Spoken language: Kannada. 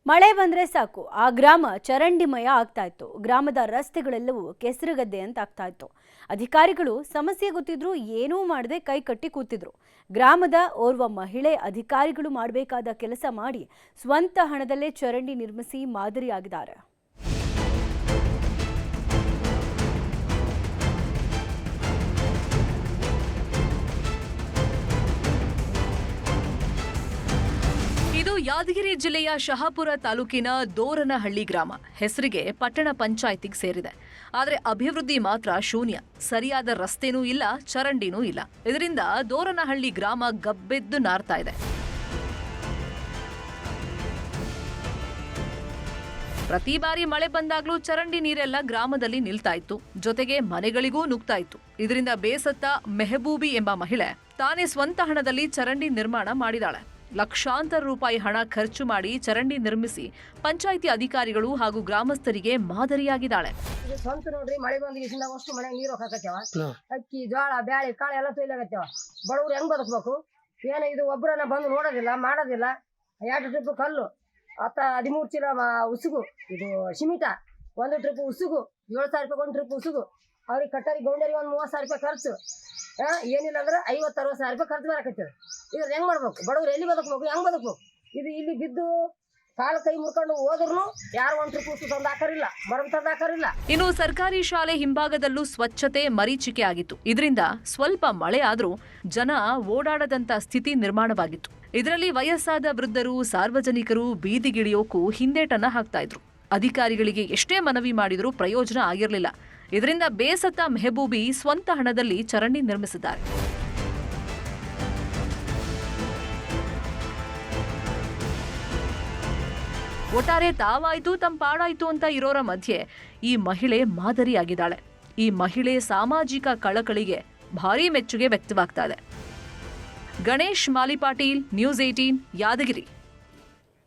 ಮಳೆ ಬಂದ್ರೆ ಸಾಕು ಆ ಗ್ರಾಮ ಚರಂಡಿಮಯ ಆಗ್ತಾ ಇತ್ತು. ಗ್ರಾಮದ ರಸ್ತೆಗಳೆಲ್ಲವೂ ಕೆಸರುಗದ್ದೆ ಅಂತ ಆಗ್ತಾ ಇತ್ತು. ಅಧಿಕಾರಿಗಳು ಸಮಸ್ಯೆ ಗೊತ್ತಿದ್ರು ಏನೂ ಮಾಡದೆ ಕೈ ಕಟ್ಟಿ ಕೂತಿದ್ರು. ಗ್ರಾಮದ ಓರ್ವ ಮಹಿಳೆ ಅಧಿಕಾರಿಗಳು ಮಾಡಬೇಕಾದ ಕೆಲಸ ಮಾಡಿ ಸ್ವಂತ ಹಣದಲ್ಲೇ ಚರಂಡಿ ನಿರ್ಮಿಸಿ ಮಾದರಿಯಾಗಿದ್ದಾರೆ. ಇದು ಯಾದಗಿರಿ ಜಿಲ್ಲೆಯ ಶಹಾಪುರ ತಾಲೂಕಿನ ದೋರನಹಳ್ಳಿ ಗ್ರಾಮ. ಹೆಸರಿಗೆ ಪಟ್ಟಣ ಪಂಚಾಯಿತಿಗೆ ಸೇರಿದೆ. ಆದರೆ ಅಭಿವೃದ್ಧಿ ಮಾತ್ರ ಶೂನ್ಯ. ಸರಿಯಾದ ರಸ್ತೆನೂ ಇಲ್ಲ, ಚರಂಡಿನೂ ಇಲ್ಲ. ಇದರಿಂದ ದೋರನಹಳ್ಳಿ ಗ್ರಾಮ ಗಬ್ಬೆದ್ದು ನಾರ್ತಾ ಇದೆ. ಪ್ರತಿ ಬಾರಿ ಮಳೆ ಬಂದಾಗ್ಲೂ ಚರಂಡಿ ನೀರೆಲ್ಲ ಗ್ರಾಮದಲ್ಲಿ ನಿಲ್ತಾ ಇತ್ತು. ಜೊತೆಗೆ ಮನೆಗಳಿಗೂ ನುಗ್ತಾ ಇತ್ತು. ಇದರಿಂದ ಬೇಸತ್ತ ಮೆಹಬೂಬಿ ಎಂಬ ಮಹಿಳೆ ತಾನೇ ಸ್ವಂತ ಹಣದಲ್ಲಿ ಚರಂಡಿ ನಿರ್ಮಾಣ ಮಾಡಿದಾಳೆ. ಲಕ್ಷಾಂತರ ರೂಪಾಯಿ ಹಣ ಖರ್ಚು ಮಾಡಿ ಚರಂಡಿ ನಿರ್ಮಿಸಿ ಪಂಚಾಯಿತಿ ಅಧಿಕಾರಿಗಳು ಹಾಗೂ ಗ್ರಾಮಸ್ಥರಿಗೆ ಮಾದರಿಯಾಗಿದ್ದಾಳೆ. ಸ್ವಂತ ನೋಡ್ರಿ, ಮಳೆ ಬಂದ ಅಷ್ಟು ಮನೆ ನೀರು ಹಾಕತ್ತೇವ, ಅಕ್ಕಿ ಜೋಳ ಬ್ಯಾಳಿ ಕಾಳು ಎಲ್ಲ ತೊಯ್ಲಾಗತ್ತೇವ. ಬಡವ್ರು ಹೆಂಗ್ ಬದುಕ್ಬೇಕು? ಏನು ಇದು ಒಬ್ಬರನ್ನ ಬಂದು ನೋಡೋದಿಲ್ಲ, ಮಾಡೋದಿಲ್ಲ. 2 ಟ್ರಿಪ್ ಕಲ್ಲು, 13 ಚೀಲ ಉಸುಗು, ಇದು ಸಿಮಿಟ, 1 ಟ್ರಿಪ್ ಉಸುಗು, 7,000 ರೂಪಾಯಿ 1 ಟ್ರಿಪ್ ಉಸುಗು. ಅವ್ರಿಗೆ ಕಟ್ಟರಿ ಗೌಂಡರಿಗೆ ಒಂದು 30,000 ರೂಪಾಯಿ ಖರ್ಚು. ಏನಿಲ್ಲ ಅಂದ್ರೆ 50-60,000 ರೂಪಾಯಿ ಖರ್ಚು ಬರಕತ್ತೇವೆ. ಇದ್ರ ಹೆಂಗ್ ಮಾಡ್ಬೇಕು? ಬಡವ್ರು ಎಲ್ಲಿ ಬದುಕ್ಬೇಕು? ಹೆಂಗ್ ಬದುಕ್ಬೇಕು? ಇದು ಇಲ್ಲಿ ಬಿದ್ದು ಕಾಲು ಕೈ ಮುರ್ಕೊಂಡು ಹೋದ್ರು ಯಾರು 1 ಟ್ರಿಪ್ ಉಸು ತಂದು ಹಾಕರಿಲ್ಲ, ಬರಮ್ ತಂದು ಹಾಕರಿಲ್ಲ. ಇನ್ನು ಸರ್ಕಾರಿ ಶಾಲೆ ಹಿಂಭಾಗದಲ್ಲೂ ಸ್ವಚ್ಛತೆ ಮರೀಚಿಕೆ ಆಗಿತ್ತು. ಇದರಿಂದ ಸ್ವಲ್ಪ ಮಳೆ ಆದ್ರೂ ಜನ ಓಡಾಡದಂತ ಸ್ಥಿತಿ ನಿರ್ಮಾಣವಾಗಿತ್ತು. ಇದರಲ್ಲಿ ವಯಸ್ಸಾದ ವೃದ್ಧರು, ಸಾರ್ವಜನಿಕರು ಬೀದಿಗಿಳಿಯೋಕು ಹಿಂದೇಟನ್ನ ಹಾಕ್ತಾ ಇದ್ರು. ಅಧಿಕಾರಿಗಳಿಗೆ ಎಷ್ಟೇ ಮನವಿ ಮಾಡಿದ್ರೂ ಪ್ರಯೋಜನ ಆಗಿರಲಿಲ್ಲ. ಇದರಿಂದ ಬೇಸತ್ತ ಮೆಹಬೂಬಿ ಸ್ವಂತ ಹಣದಲ್ಲಿ ಚರಂಡಿ ನಿರ್ಮಿಸಿದ್ದಾರೆ. ಒಟ್ಟಾರೆ ತಾವಾಯ್ತು ತಮ್ಮ ಪಾಡಾಯ್ತು ಅಂತ ಇರೋರ ಮಧ್ಯೆ ಈ ಮಹಿಳೆ ಮಾದರಿಯಾಗಿದ್ದಾಳೆ. ಈ ಮಹಿಳೆ ಸಾಮಾಜಿಕ ಕಳಕಳಿಗೆ ಭಾರೀ ಮೆಚ್ಚುಗೆ ವ್ಯಕ್ತವಾಗ್ತಾ ಇದೆ. ಗಣೇಶ್ ಮಾಲಿಪಾಟೀಲ್, ನ್ಯೂಸ್ 18, ಯಾದಗಿರಿ.